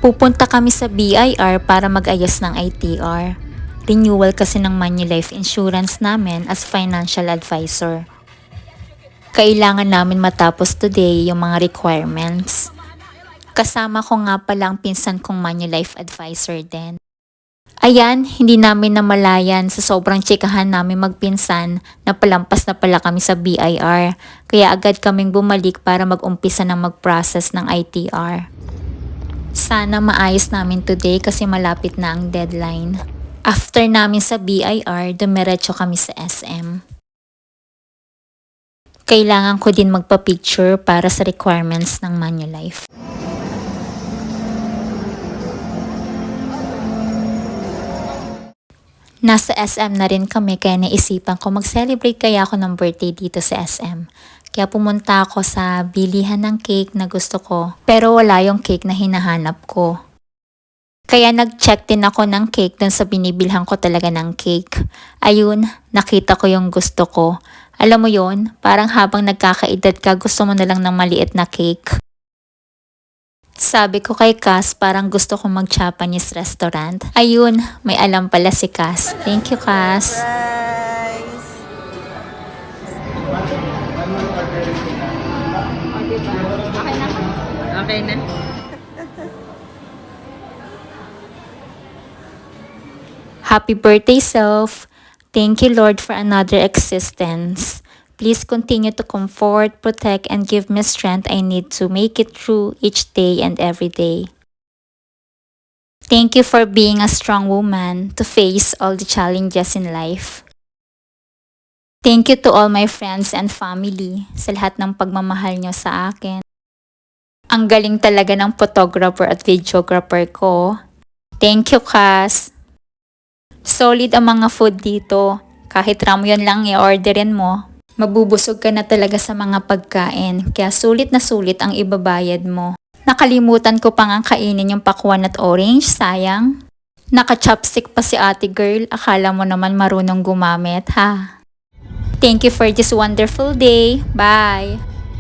Pupunta kami sa BIR para mag-ayos ng ITR. Renewal kasi ng Manulife Insurance namin as financial advisor. Kailangan namin matapos today yung mga requirements. Kasama ko nga pala ang pinsan kong Manulife advisor din. Ayan, hindi namin namalayan sa sobrang tsikahan namin magpinsan na palampas na pala kami sa BIR. Kaya agad kaming bumalik para mag-umpisa ng mag-process ng ITR. Sana maayos namin today kasi malapit na ang deadline. After namin sa BIR, dumiretso kami sa SM. Kailangan ko din magpa-picture para sa requirements ng Manulife. Nasa SM na rin kami kaya naisipan ko mag-celebrate kaya ako ng birthday dito sa SM. Kaya pumunta ako sa bilihan ng cake na gusto ko pero wala yung cake na hinahanap ko. Kaya nag-check din ako ng cake dun sa binibilhan ko talaga ng cake. Ayun, nakita ko yung gusto ko. Alam mo yon, parang habang nagkakaedad ka gusto mo na lang ng maliit na cake. Sabi ko kay Cass, parang gusto ko mag-Japanese restaurant. Ayun, may alam pala si Cass. Thank you, Cass. Okay na. Happy birthday, self. Thank you, Lord, for another existence. Please continue to comfort, protect, and give me strength I need to make it through each day and every day. Thank you for being a strong woman to face all the challenges in life. Thank you to all my friends and family sa lahat ng pagmamahal nyo sa akin. Ang galing talaga ng photographer at videographer ko. Thank you, Cass. Solid ang mga food dito. Kahit ramyun lang i-orderin mo, mabubusog ka na talaga sa mga pagkain. Kaya sulit na sulit ang ibabayad mo. Nakalimutan ko pang ang kainin yung pakwan at orange, sayang. Naka-chopstick pa si ate girl, akala mo naman marunong gumamit, ha? Thank you for this wonderful day. Bye!